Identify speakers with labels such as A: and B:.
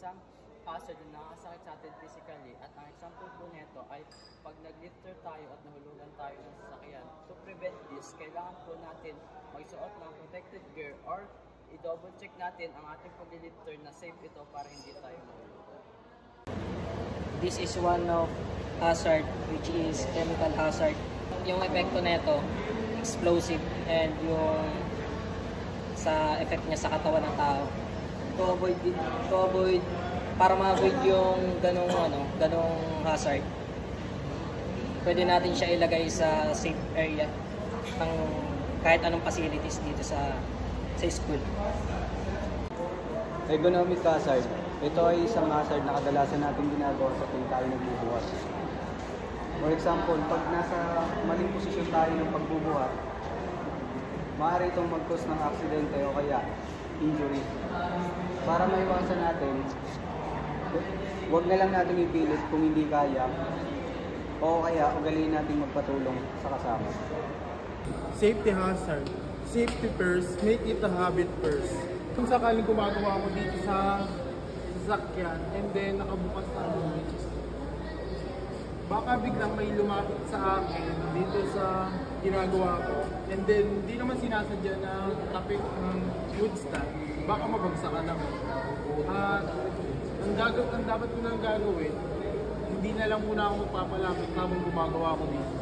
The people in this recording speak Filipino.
A: isang hazard na nakasakit sa atin physically. At ang example po nito ay pag nag-lifter tayo at nahulugan tayo ng sasakyan. To prevent this, kailangan po natin magsuot ng protective gear or i-double check natin ang ating pag-lifter na safe ito para hindi tayo mahulugan.
B: This is one of hazard, which is chemical hazard. Yung epekto nito, explosive, and yung sa effect niya sa katawan ng tao. Para ma-avoid yung ganong hazard, pwede natin siya ilagay sa safe area ng kahit anong facilities dito sa school.
C: Ergonomic hazard. Ito ay isang hazard na kadalasan natin ginagawa sa tuwing tayo nagbubuhat. For example, pag nasa maling posisyon tayo ng pagbubuhat, maaari itong mag-cause ng aksidente o kaya injury. Para maiwasan natin, huwag na lang natin ipilit kung hindi kaya o kaya ugaliin natin magpatulong sa kasama.
D: Safety hazard. Safety first, make it a habit first. Kung sakaling gumagawa ko dito sa sasakyan and then nakabukas na baka biglang may lumapit sa akin dito sa ginagawa ko and then hindi naman sinasadya na tapik ng wood stand, baka mabagsakan ako. At ang dapat ko nang gagawin, hindi na lang muna ako magpapalapit habang gumagawa ko dito.